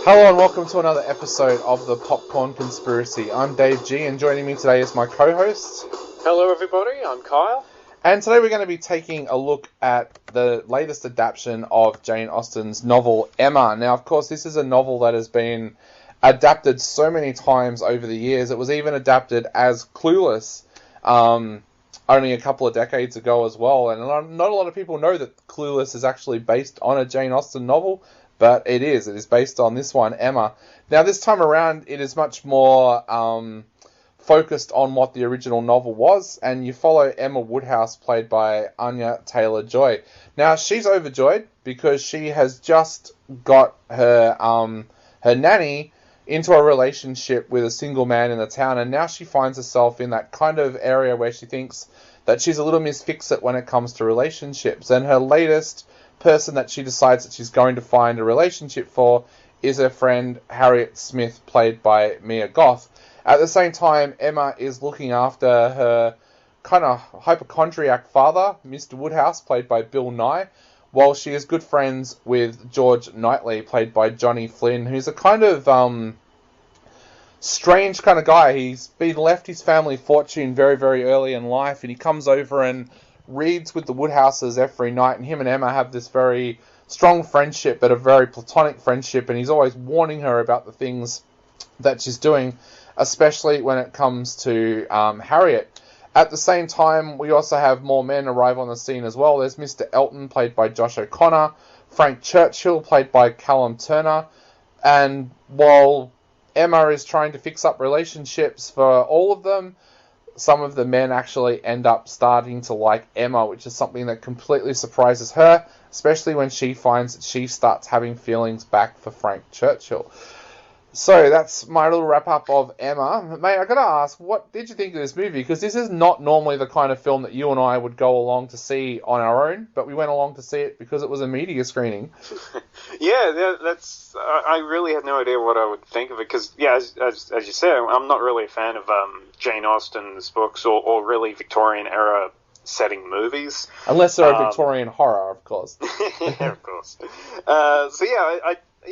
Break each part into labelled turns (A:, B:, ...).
A: Hello and welcome to another episode of the Popcorn Conspiracy. I'm Dave G, and joining me today is my co-host.
B: Hello everybody, I'm Kyle.
A: And today we're going to be taking a look at the latest adaptation of Jane Austen's novel Emma. Now, of course, this is a novel that has been adapted so many times over the years. It was even adapted as Clueless only a couple of decades ago as well. And not a lot of people know that Clueless is actually based on a Jane Austen novel. But it is. It is based on this one, Emma. Now, this time around, it is much more focused on what the original novel was, and you follow Emma Woodhouse, played by Anya Taylor-Joy. Now, she's overjoyed because she has just got her nanny into a relationship with a single man in the town, and now she finds herself in that kind of area where she thinks that she's a little misfixit when it comes to relationships, and her latest person that she decides that she's going to find a relationship for is her friend Harriet Smith, played by Mia Goth. At the same time, Emma is looking after her kind of hypochondriac father, Mr. Woodhouse, played by Bill Nye, while she is good friends with George Knightley, played by Johnny Flynn, who's a kind of strange kind of guy. He's been left his family fortune very, very early in life, and he comes over and reads with the Woodhouses every night, and him and Emma have this very strong friendship, but a very platonic friendship, and he's always warning her about the things that she's doing, especially when it comes to Harriet. At the same time, we also have more men arrive on the scene as well. There's Mr. Elton, played by Josh O'Connor, Frank Churchill, played by Callum Turner, and while Emma is trying to fix up relationships for all of them, some of the men actually end up starting to like Emma, which is something that completely surprises her, especially when she finds that she starts having feelings back for Frank Churchill. So that's my little wrap-up of Emma. Mate, I gotta ask, what did you think of this movie? Because this is not normally the kind of film that you and I would go along to see on our own, but we went along to see it because it was a media screening.
B: that's. I really had no idea what I would think of it because, yeah, as you said, I'm not really a fan of Jane Austen's books or really Victorian era setting movies,
A: unless they're a Victorian horror, of course.
B: Yeah, of course.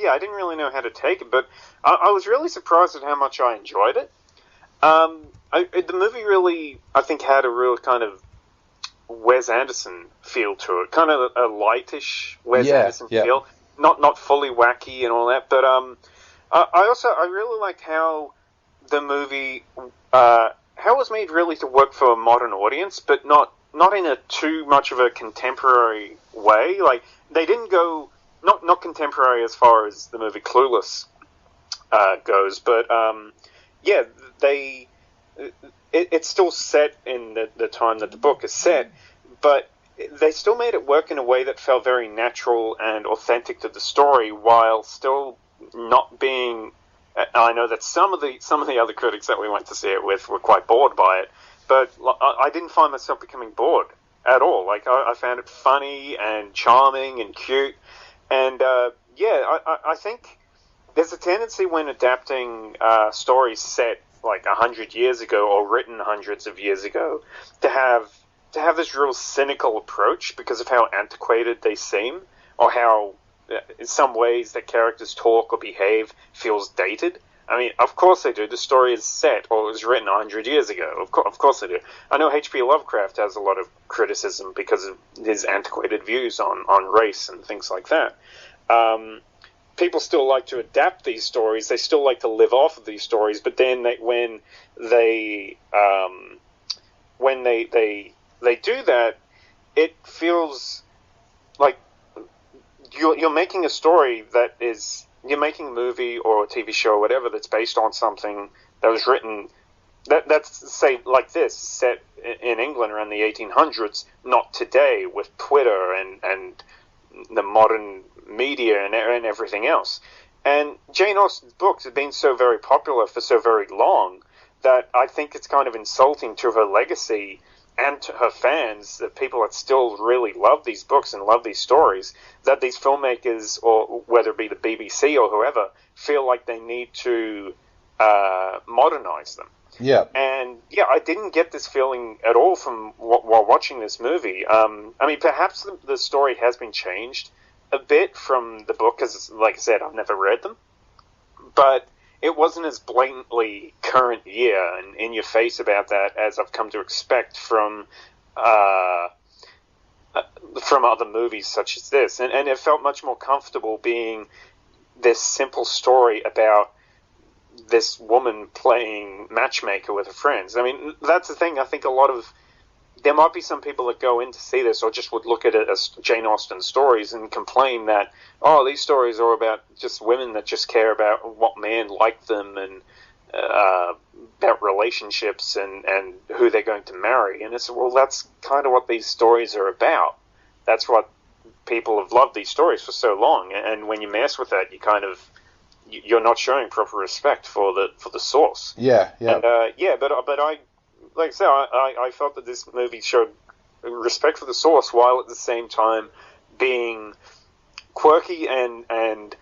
B: I didn't really know how to take it, but I was really surprised at how much I enjoyed it. The movie really, I think, had a real kind of Wes Anderson feel to it, kind of a lightish Wes Anderson feel, not fully wacky and all that. But I really liked how the movie how it was made really to work for a modern audience, but not in a too much of a contemporary way. Like they didn't go not contemporary as far as the movie Clueless goes, but it's still set in the time that the book is set, but they still made it work in a way that felt very natural and authentic to the story, while still not being. I know that some of the other critics that we went to see it with were quite bored by it, but I didn't find myself becoming bored at all. Like I found it funny and charming and cute, and I think there's a tendency when adapting stories set like 100 years ago or written hundreds of years ago to have this real cynical approach because of how antiquated they seem, or how in some ways that characters talk or behave feels dated. I mean, of course they do. The story is set or it was written 100 years ago. Of course they do. I know H.P. Lovecraft has a lot of criticism because of his antiquated views on race and things like that. People still like to adapt these stories. They still like to live off of these stories. But then when they do that, it feels like you're making a story that is. You're making a movie or a TV show or whatever that's based on something that was written, that's say like this, set in England around the 1800s, not today with Twitter and the modern media and everything else. And Jane Austen's books have been so very popular for so very long that I think it's kind of insulting to her legacy and to her fans, the people that still really love these books and love these stories, that these filmmakers, or whether it be the BBC or whoever, feel like they need to modernize them.
A: Yeah.
B: And yeah, I didn't get this feeling at all from while watching this movie. I mean, perhaps the story has been changed a bit from the book, because, like I said, I've never read them. but it wasn't as blatantly current year and in your face about that as I've come to expect from other movies such as this, and it felt much more comfortable being this simple story about this woman playing matchmaker with her friends. I mean, that's the thing. I think there might be some people that go in to see this or just would look at it as Jane Austen stories and complain that, oh, these stories are about just women that just care about what man liked them and about relationships and who they're going to marry. And it's, well, that's kind of what these stories are about. That's what people have loved these stories for so long. And when you mess with that, you're not showing proper respect for the source.
A: Yeah.
B: And, but I, like I said, I felt that this movie showed respect for the source while at the same time being quirky and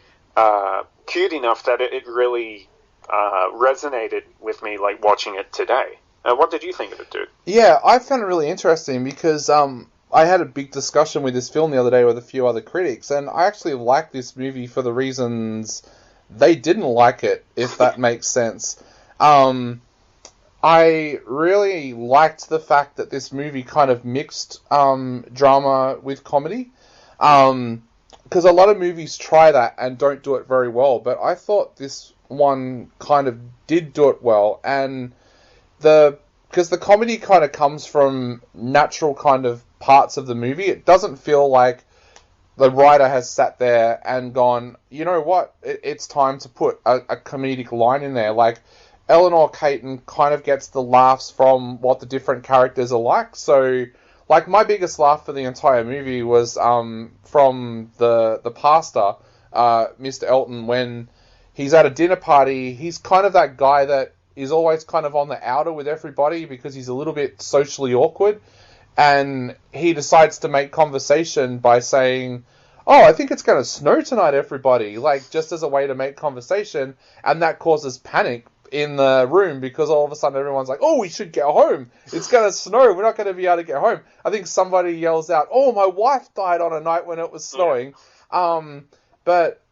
B: cute enough that it really resonated with me, like watching it today. What did you think of it, dude?
A: Yeah, I found it really interesting because I had a big discussion with this film the other day with a few other critics, and I actually liked this movie for the reasons they didn't like it, if that makes sense. I really liked the fact that this movie kind of mixed drama with comedy. Because a lot of movies try that and don't do it very well, but I thought this one kind of did do it well. And because the comedy kind of comes from natural kind of parts of the movie, it doesn't feel like the writer has sat there and gone, you know what, it's time to put a comedic line in there. Like, Eleanor Caton kind of gets the laughs from what the different characters are like. So, like, my biggest laugh for the entire movie was from the pastor, Mr. Elton, when he's at a dinner party. He's kind of that guy that is always kind of on the outer with everybody because he's a little bit socially awkward. And he decides to make conversation by saying, oh, I think it's going to snow tonight, everybody. Like, just as a way to make conversation. And that causes panic in the room because all of a sudden everyone's like, oh, we should get home. It's going to snow. We're not going to be able to get home. I think somebody yells out, oh, my wife died on a night when it was snowing. But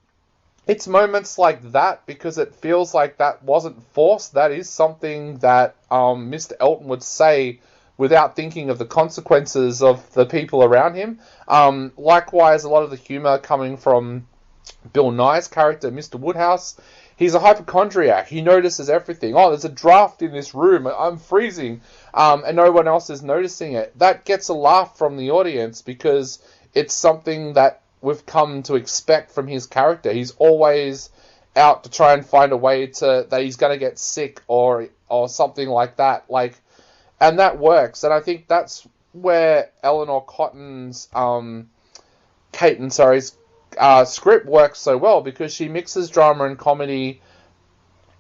A: it's moments like that because it feels like that wasn't forced. That is something that Mr. Elton would say without thinking of the consequences of the people around him. Likewise, a lot of the humour coming from Bill Nye's character, Mr. Woodhouse. He's a hypochondriac. He notices everything. Oh, there's a draft in this room. I'm freezing. And no one else is noticing it. That gets a laugh from the audience because it's something that we've come to expect from his character. He's always out to try and find a way that he's going to get sick or something like that. And that works. And I think that's where Eleanor Caton's script works so well because she mixes drama and comedy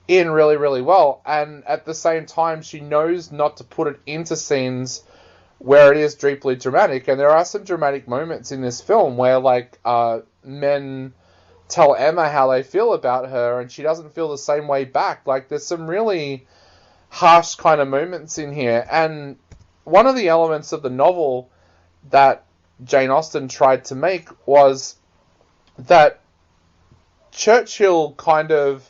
A: in really, really well. And at the same time, she knows not to put it into scenes where it is deeply dramatic. And there are some dramatic moments in this film where, men tell Emma how they feel about her and she doesn't feel the same way back. There's some really harsh kind of moments in here. And one of the elements of the novel that Jane Austen tried to make was that Churchill kind of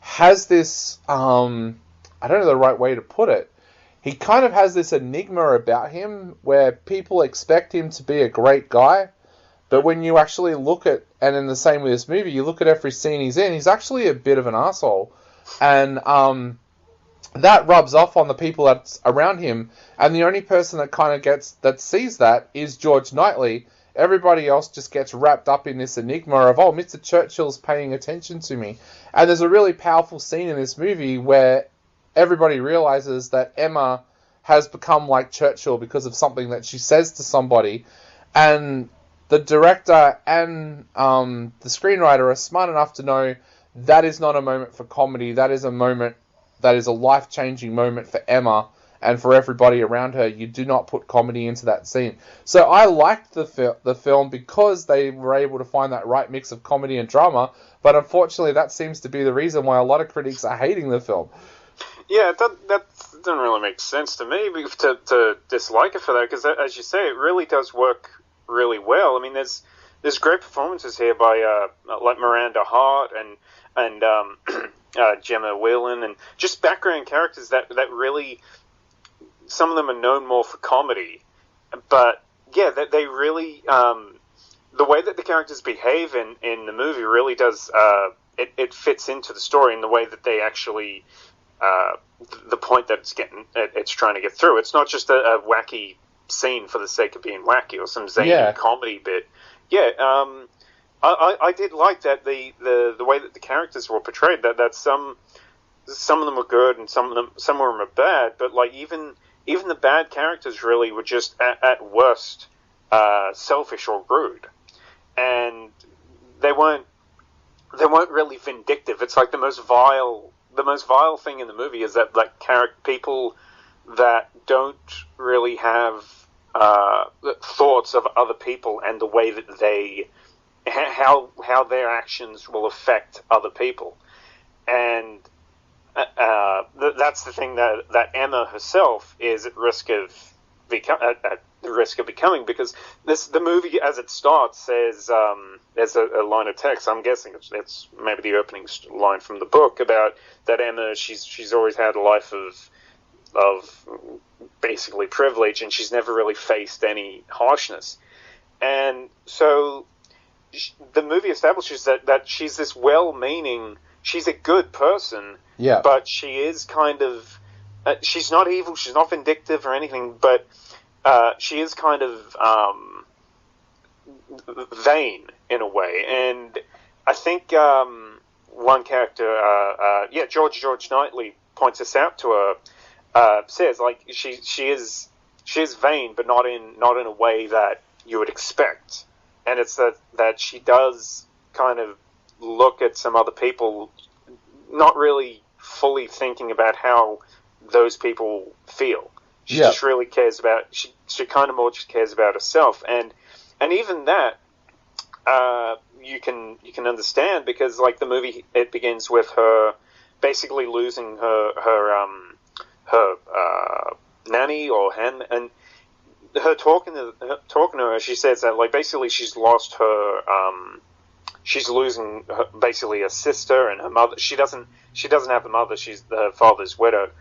A: has this, I don't know the right way to put it, he kind of has this enigma about him where people expect him to be a great guy, but when you actually look at, and in the same with this movie, you look at every scene he's in, he's actually a bit of an asshole. And that rubs off on the people that's around him, and the only person that sees that is George Knightley. Everybody else just gets wrapped up in this enigma of, oh, Mr. Churchill's paying attention to me. And there's a really powerful scene in this movie where everybody realizes that Emma has become like Churchill because of something that she says to somebody. And the director and the screenwriter are smart enough to know that is not a moment for comedy. That is a moment that is a life-changing moment for Emma and for everybody around her. You do not put comedy into that scene. So I liked the film because they were able to find that right mix of comedy and drama, but unfortunately that seems to be the reason why a lot of critics are hating the film.
B: Yeah, that doesn't really make sense to me to dislike it for that, because as you say, it really does work really well. I mean, there's great performances here by like Miranda Hart, and and Gemma Whelan, and just background characters that really, some of them are known more for comedy, but yeah, they really, the way that the characters behave in the movie really does, it fits into the story in the way that they actually, the point that it's trying to get through. It's not just a wacky scene for the sake of being wacky or some zany comedy bit. Yeah, I did like that the way that the characters were portrayed. That some of them were good and some of them are bad. But like even the bad characters really were just at worst selfish or rude, and they weren't really vindictive. It's like the most vile thing in the movie is that like people that don't really have thoughts of other people and the way that they how their actions will affect other people, and that's the thing that Emma herself is at risk of becoming, because the movie as it starts says there's a line of text. I'm guessing it's maybe the opening line from the book about that Emma. She's always had a life of basically privilege, and she's never really faced any harshness, and so the movie establishes that she's this well-meaning, she's a good person, but she is kind of, she's not evil, she's not vindictive or anything, but she is kind of vain in a way. And I think one character, George Knightley points this out to her, says like she is vain, but not in a way that you would expect. And it's that she does kind of look at some other people, not really fully thinking about how those people feel. She just really cares about, she kind of more just cares about herself. And even that, you can understand, because like the movie, it begins with her basically losing her nanny or hen, and her talking to her, she says that like basically she's lost her, she's losing basically a sister and her mother. She doesn't have a mother. Her father's widow.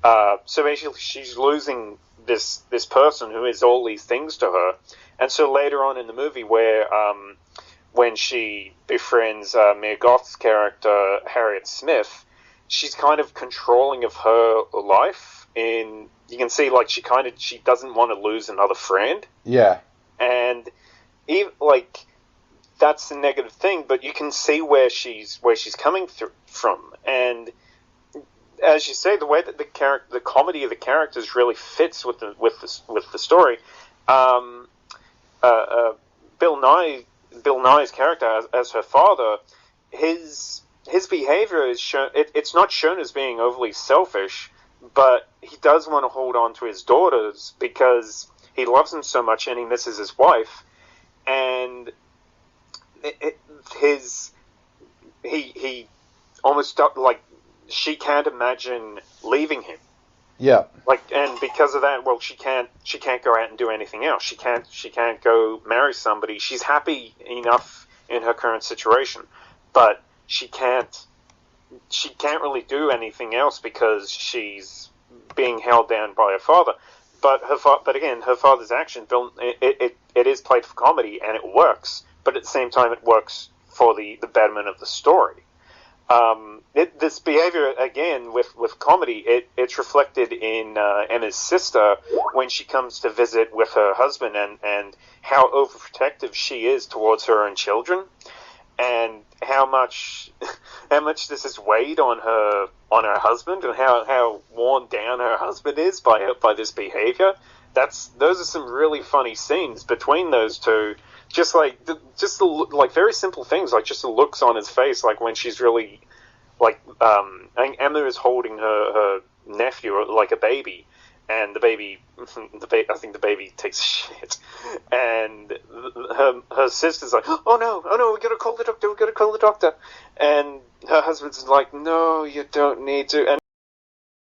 B: So basically she's losing this person who is all these things to her. And so later on in the movie, where when she befriends McGrath's character Harriet Smith, she's kind of controlling of her life. And you can see like she doesn't want to lose another friend. Yeah. And even like that's the negative thing, but you can see where she's coming from. And as you say, the way that the comedy of the characters really fits with the story. Bill Nye's character as her father, his behavior is shown. It's not shown as being overly selfish, but he does want to hold on to his daughters because he loves them so much and he misses his wife, and he almost like she can't imagine leaving him. Yeah. Like, and because of that, well, she can't go out and do anything else. She can't go marry somebody. She's happy enough in her current situation, but she can't really do anything else because she's being held down by her father. But again, her father's action, it is played for comedy and it works. But at the same time, it works for the betterment of the story. This behavior, again, with comedy, it's reflected in Emma's sister when she comes to visit with her husband, and how overprotective she is towards her own children, and how much this has weighed on her husband, and how worn down her husband is by this behavior. Those are some really funny scenes between those two. Just the very simple things, like just the looks on his face, like when she's really, like, I think Emma is holding her nephew like a baby, and the baby, I think the baby takes shit, and her sister's like, oh no, we gotta call the doctor, and her husband's like, no, you don't need to, and